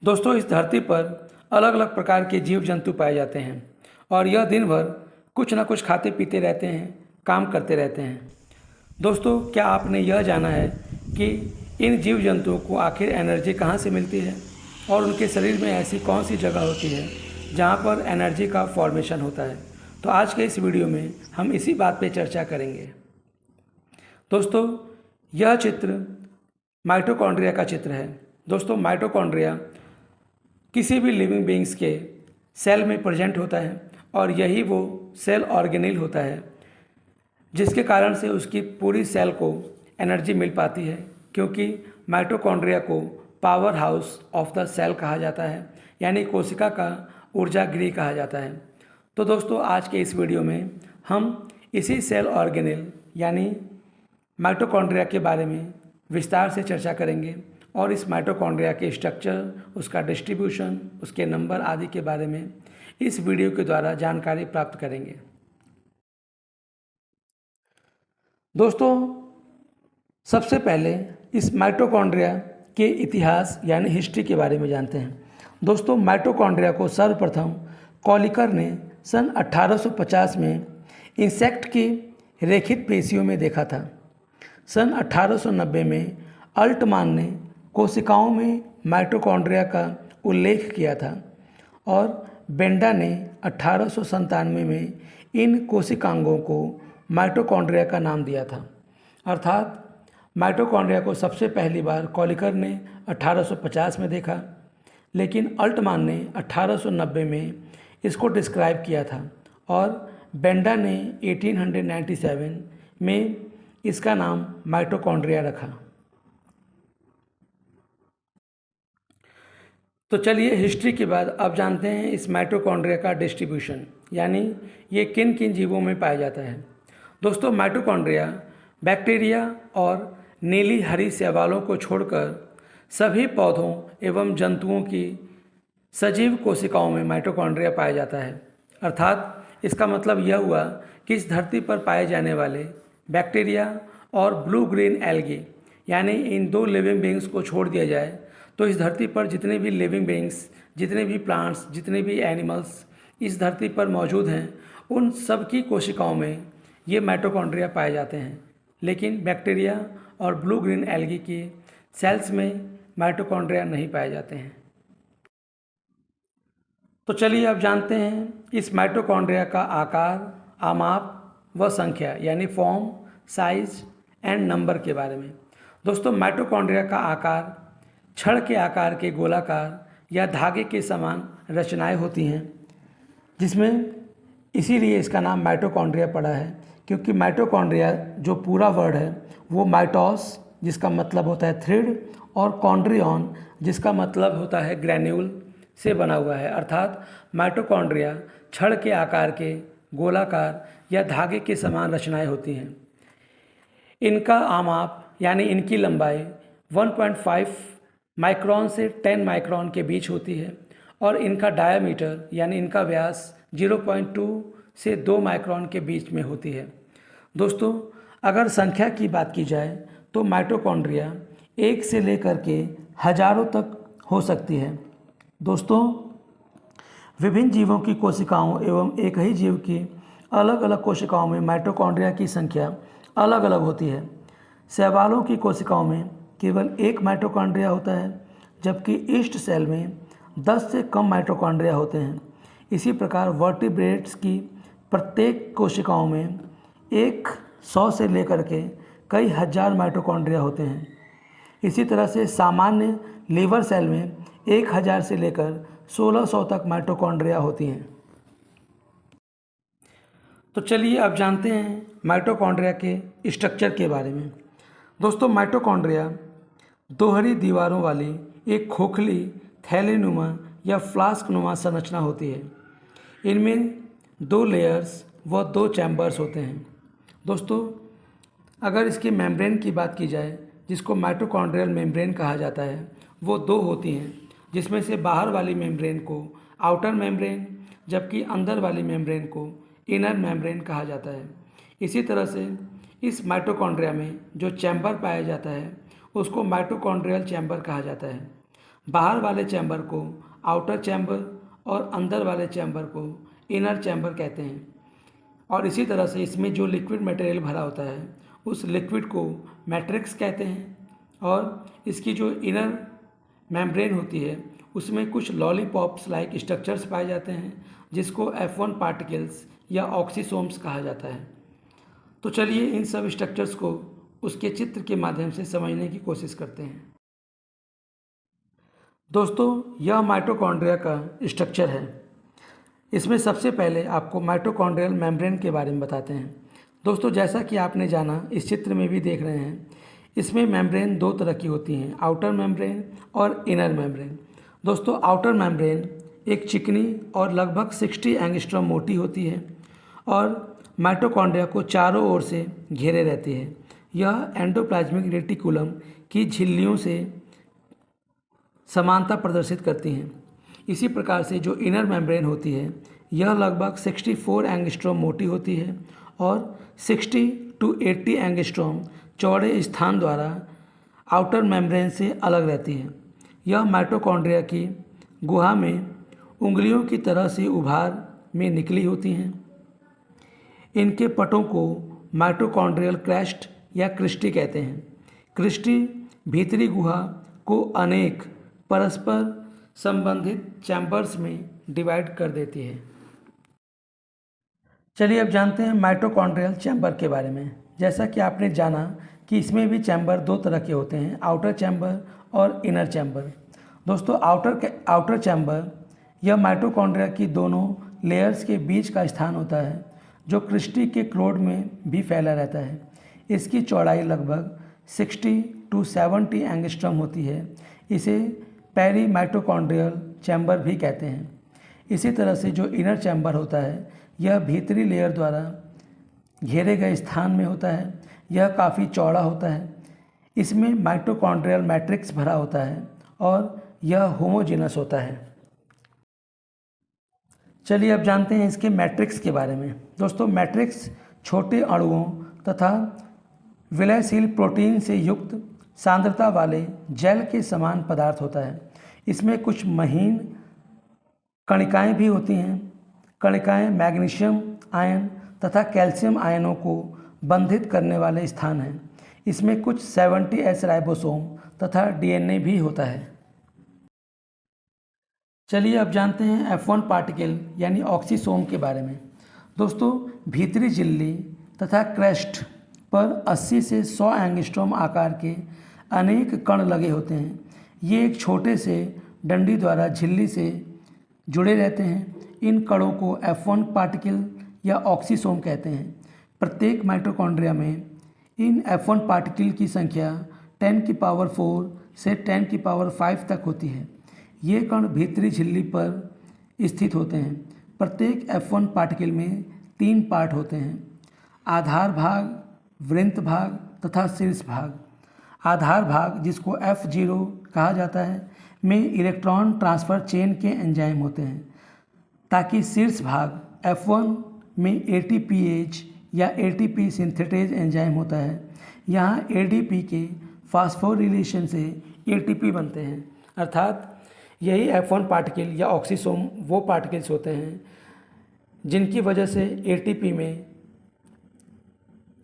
दोस्तों, इस धरती पर अलग अलग प्रकार के जीव जंतु पाए जाते हैं और यह दिन भर कुछ न कुछ खाते पीते रहते हैं, काम करते रहते हैं। दोस्तों, क्या आपने यह जाना है कि इन जीव जंतुओं को आखिर एनर्जी कहाँ से मिलती है और उनके शरीर में ऐसी कौन सी जगह होती है जहाँ पर एनर्जी का फॉर्मेशन होता है? तो आज के इस वीडियो में हम इसी बात पे चर्चा करेंगे। दोस्तों, यह चित्र माइटोकॉन्ड्रिया का चित्र है। दोस्तों, माइटोकॉन्ड्रिया किसी भी लिविंग बीइंग्स के सेल में प्रेजेंट होता है और यही वो सेल ऑर्गेनेल होता है जिसके कारण से उसकी पूरी सेल को एनर्जी मिल पाती है, क्योंकि माइटोकॉन्ड्रिया को power house of the cell कहा जाता है, यानी कोशिका का ऊर्जा गृह कहा जाता है। तो दोस्तों, आज के इस वीडियो में हम इसी सेल ऑर्गेनेल यानी माइटोकॉन्ड्रिया के बारे में विस्तार से चर्चा करेंगे और इस माइटोकॉन्ड्रिया के स्ट्रक्चर, उसका डिस्ट्रीब्यूशन, उसके नंबर आदि के बारे में इस वीडियो के द्वारा जानकारी प्राप्त करेंगे। दोस्तों, सबसे पहले इस माइटोकॉन्ड्रिया के इतिहास यानी हिस्ट्री के बारे में जानते हैं। दोस्तों, माइटोकॉन्ड्रिया को सर्वप्रथम कॉलिकर ने सन 1850 में इंसेक्ट की रेखित पेशियों में देखा था। सन 1890 में अल्टमान ने कोशिकाओं में माइटोकॉन्ड्रिया का उल्लेख किया था और बेंडा ने 1897 में इन कोशिकांगों को माइटोकॉन्ड्रिया का नाम दिया था। अर्थात माइटोकॉन्ड्रिया को सबसे पहली बार कॉलिकर ने 1850 में देखा, लेकिन अल्टमान ने 1890 में इसको डिस्क्राइब किया था और बेंडा ने 1897 में इसका नाम माइटोकॉन्ड्रिया रखा। तो चलिए, हिस्ट्री के बाद अब जानते हैं इस माइटोकॉन्ड्रिया का डिस्ट्रीब्यूशन, यानी ये किन किन जीवों में पाया जाता है। दोस्तों, माइटोकॉन्ड्रिया बैक्टीरिया और नीली हरी शैवालों को छोड़कर सभी पौधों एवं जंतुओं की सजीव कोशिकाओं में माइटोकॉन्ड्रिया पाया जाता है। अर्थात इसका मतलब यह हुआ कि इस धरती पर पाए जाने वाले बैक्टीरिया और ब्लू ग्रीन एल्गी यानी इन दो लिविंग बीइंग्स को छोड़ दिया जाए तो इस धरती पर जितने भी लिविंग बीइंग्स, जितने भी प्लांट्स, जितने भी एनिमल्स इस धरती पर मौजूद हैं, उन सब की कोशिकाओं में ये माइटोकॉन्ड्रिया पाए जाते हैं। लेकिन बैक्टीरिया और ब्लू ग्रीन एल्गी की सेल्स में माइटोकॉन्ड्रिया नहीं पाए जाते हैं। तो चलिए अब जानते हैं इस माइटोकॉन्ड्रिया का आकार, आमाप व संख्या यानी फॉर्म, साइज एंड नंबर के बारे में। दोस्तों, माइटोकॉन्ड्रिया का आकार छड़ के आकार के गोलाकार या धागे के समान रचनाएं होती हैं, जिसमें इसीलिए इसका नाम माइटोकॉन्ड्रिया पड़ा है, क्योंकि माइटोकॉन्ड्रिया जो पूरा वर्ड है वो माइटोस जिसका मतलब होता है थ्रेड और कॉन्ड्रियन जिसका मतलब होता है ग्रैन्यूल से बना हुआ है। अर्थात माइटोकॉन्ड्रिया छड़ के आकार के गोलाकार या धागे के समान रचनाएं होती हैं। इनका आमाप यानी इनकी लंबाई 1.5 माइक्रोन से 10 माइक्रोन के बीच होती है और इनका डायामीटर यानी इनका व्यास 0.2 से 2 माइक्रोन के बीच में होती है। दोस्तों, अगर संख्या की बात की जाए तो माइटोकॉन्ड्रिया 1 से लेकर के हजारों तक हो सकती है। दोस्तों, विभिन्न जीवों की कोशिकाओं एवं एक ही जीव की अलग अलग कोशिकाओं में माइटोकॉन्ड्रिया की संख्या अलग अलग होती है। शैवालों की कोशिकाओं में केवल एक माइटोकॉन्ड्रिया होता है, जबकि ईस्ट सेल में 10 से कम माइटोकॉन्ड्रिया होते हैं। इसी प्रकार वर्टिब्रेट्स की प्रत्येक कोशिकाओं में 100 से लेकर के कई हजार माइटोकॉन्ड्रिया होते हैं। इसी तरह से सामान्य लीवर सेल में 1000 से लेकर 1600 तक माइटोकॉन्ड्रिया होती हैं। तो चलिए अब जानते हैं माइटोकॉन्ड्रिया के स्ट्रक्चर के बारे में। दोस्तों, माइटोकॉन्ड्रिया दोहरी दीवारों वाली एक खोखली थैलीनुमा या फ्लास्क नुमा संरचना होती है। इनमें 2 लेयर्स व 2 चैम्बर्स होते हैं। दोस्तों, अगर इसके मेम्ब्रेन की बात की जाए, जिसको माइटोकॉन्ड्रियल मेम्ब्रेन कहा जाता है, वो 2 होती हैं, जिसमें से बाहर वाली मेम्ब्रेन को आउटर मेम्ब्रेन जबकि अंदर वाली मेम्ब्रेन को इनर मेम्ब्रेन कहा जाता है। इसी तरह से इस माइटोकॉन्ड्रिया में जो चैम्बर पाया जाता है उसको माइटोकॉन्ड्रियल चैम्बर कहा जाता है। बाहर वाले चैम्बर को आउटर चैम्बर और अंदर वाले चैम्बर को इनर चैम्बर कहते हैं। और इसी तरह से इसमें जो लिक्विड मटेरियल भरा होता है उस लिक्विड को मैट्रिक्स कहते हैं। और इसकी जो इनर मेम्ब्रेन होती है उसमें कुछ लॉलीपॉप्स लाइक स्ट्रक्चर्स पाए जाते हैं जिसको F1 पार्टिकल्स या ऑक्सीसोम्स कहा जाता है। तो चलिए इन सब स्ट्रक्चर्स को उसके चित्र के माध्यम से समझने की कोशिश करते हैं। दोस्तों, यह माइटोकॉन्ड्रिया का स्ट्रक्चर है। इसमें सबसे पहले आपको माइटोकॉन्ड्रियल मेम्ब्रेन के बारे में बताते हैं। दोस्तों, जैसा कि आपने जाना, इस चित्र में भी देख रहे हैं, इसमें मेम्ब्रेन दो तरह की होती हैं, आउटर मेम्ब्रेन और इनर मेम्ब्रेन। दोस्तों, आउटर मेम्ब्रेन एक चिकनी और लगभग 60 एंगस्ट्रॉम मोटी होती है और माइटोकॉन्ड्रिया को चारों ओर से घेरे रहती है। यह एंडोप्लाज्मिक रेटिकुलम की झिल्लियों से समानता प्रदर्शित करती हैं। इसी प्रकार से जो इनर मेम्ब्रेन होती है यह लगभग 64 एंगस्ट्रॉम मोटी होती है और 60 to 80 एंगस्ट्रॉम चौड़े स्थान द्वारा आउटर मेम्ब्रेन से अलग रहती है। यह माइटोकॉन्ड्रिया की गुहा में उंगलियों की तरह से उभार में निकली होती हैं। इनके पटों को माइटोकॉन्ड्रियल क्रेस्ट या क्रिस्टी कहते हैं। क्रिस्टी भीतरी गुहा को अनेक परस्पर संबंधित चैम्बर्स में डिवाइड कर देती है। चलिए अब जानते हैं माइटोकॉन्ड्रियल चैम्बर के बारे में। जैसा कि आपने जाना कि इसमें भी चैम्बर दो तरह के होते हैं, आउटर चैम्बर और इनर चैम्बर। दोस्तों, आउटर चैम्बर यह माइटोकॉन्ड्रिया की दोनों लेयर्स के बीच का स्थान होता है जो क्रिस्टी के क्लोड में भी फैला रहता है। इसकी चौड़ाई लगभग 60 to 70 एंगस्ट्रॉम होती है। इसे पेरी माइटोकॉन्ड्रियल चैम्बर भी कहते हैं। इसी तरह से जो इनर चैम्बर होता है यह भीतरी लेयर द्वारा घेरे गए स्थान में होता है। यह काफ़ी चौड़ा होता है। इसमें माइटोकॉन्ड्रियल मैट्रिक्स भरा होता है और यह होमोजेनस होता है। चलिए अब जानते हैं इसके मैट्रिक्स के बारे में। दोस्तों, मैट्रिक्स छोटे अणुओं तथा विलयशील प्रोटीन से युक्त सांद्रता वाले जेल के समान पदार्थ होता है। इसमें कुछ महीन कणिकाएं भी होती हैं। कणिकाएं मैग्नीशियम आयन तथा कैल्शियम आयनों को बंधित करने वाले स्थान हैं। इसमें कुछ 70S राइबोसोम तथा DNA भी होता है। चलिए अब जानते हैं F1 पार्टिकल यानी ऑक्सीसोम के बारे में। दोस्तों, भीतरी झिल्ली तथा क्रेस्ट पर 80 से 100 एंगस्ट्रॉम आकार के अनेक कण लगे होते हैं। ये एक छोटे से डंडी द्वारा झिल्ली से जुड़े रहते हैं। इन कणों को F1 पार्टिकल या ऑक्सीसोम कहते हैं। प्रत्येक माइटोकॉन्ड्रिया में इन F1 पार्टिकल की संख्या 10⁴ से 10⁵ तक होती है। ये कण भीतरी झिल्ली पर स्थित होते हैं। प्रत्येक F1 पार्टिकल में 3 पार्ट होते हैं, आधार भाग, वृंत भाग तथा शीर्ष भाग। आधार भाग, जिसको F0 कहा जाता है, में इलेक्ट्रॉन ट्रांसफ़र चेन के एंजाइम होते हैं, ताकि शीर्ष भाग F1 में ATPase या ATP सिंथेटेज एंजाइम होता है। यहाँ ADP के फास्फोरिलेशन से ATP बनते हैं। अर्थात यही F1 पार्टिकल या ऑक्सीसोम वो पार्टिकल्स होते हैं जिनकी वजह से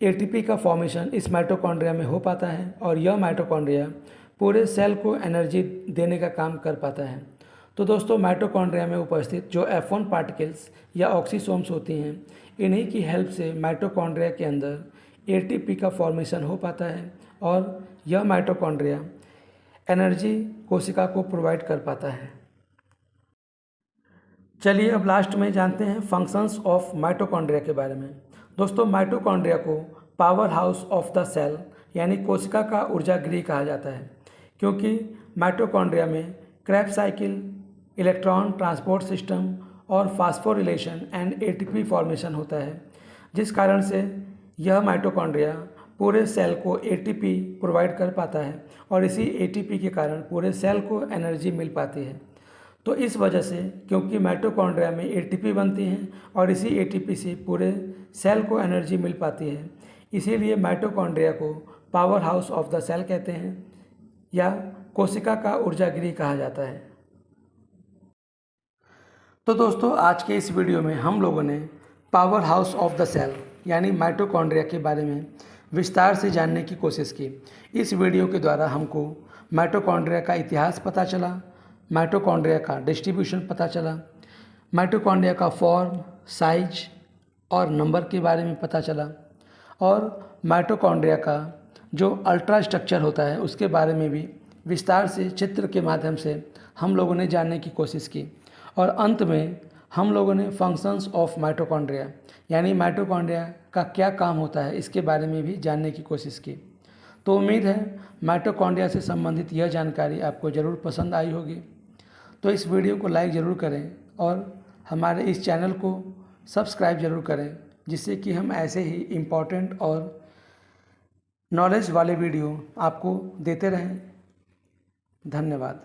ATP का फॉर्मेशन इस माइटोकॉन्ड्रिया में हो पाता है और यह माइटोकॉन्ड्रिया पूरे सेल को एनर्जी देने का काम कर पाता है। तो दोस्तों, माइटोकॉन्ड्रिया में उपस्थित जो F1 पार्टिकल्स या ऑक्सीसोम्स होती हैं, इन्हीं की हेल्प से माइटोकॉन्ड्रिया के अंदर ATP का फॉर्मेशन हो पाता है और यह माइटोकॉन्ड्रिया एनर्जी कोशिका को प्रोवाइड कर पाता है। चलिए अब लास्ट में जानते हैं फंक्शंस ऑफ माइटोकॉन्ड्रिया के बारे में। दोस्तों, माइटोकॉन्ड्रिया को power house of the cell यानी कोशिका का ऊर्जा गृह कहा जाता है, क्योंकि माइटोकॉन्ड्रिया में Krebs cycle, electron transport system और फास्फोरिलेशन एंड ATP फॉर्मेशन होता है, जिस कारण से यह माइटोकॉन्ड्रिया पूरे सेल को ATP प्रोवाइड कर पाता है और इसी ATP के कारण पूरे सेल को एनर्जी मिल पाती है। तो इस वजह से, क्योंकि माइटोकॉन्ड्रिया में ATP बनती हैं और इसी ATP से पूरे सेल को एनर्जी मिल पाती है, इसीलिए माइटोकॉन्ड्रिया को power house of the cell कहते हैं या कोशिका का ऊर्जागृह कहा जाता है। तो दोस्तों, आज के इस वीडियो में हम लोगों ने power house of the cell यानी माइटोकॉन्ड्रिया के बारे में विस्तार से जानने की कोशिश की। इस वीडियो के द्वारा हमको माइटोकॉन्ड्रिया का इतिहास पता चला, माइटोकॉन्ड्रिया का डिस्ट्रीब्यूशन पता चला, माइटोकॉन्ड्रिया का फॉर्म, साइज और नंबर के बारे में पता चला, और माइटोकॉन्ड्रिया का जो अल्ट्रा स्ट्रक्चर होता है उसके बारे में भी विस्तार से चित्र के माध्यम से हम लोगों ने जानने की कोशिश की। और अंत में हम लोगों ने फंक्शंस ऑफ माइटोकॉन्ड्रिया यानी माइटोकॉन्ड्रिया का क्या काम होता है इसके बारे में भी जानने की कोशिश की। तो उम्मीद है माइटोकॉन्ड्रिया से संबंधित यह जानकारी आपको ज़रूर पसंद आई होगी। तो इस वीडियो को लाइक ज़रूर करें और हमारे इस चैनल को सब्सक्राइब ज़रूर करें, जिससे कि हम ऐसे ही इम्पोर्टेंट और नॉलेज वाले वीडियो आपको देते रहें। धन्यवाद।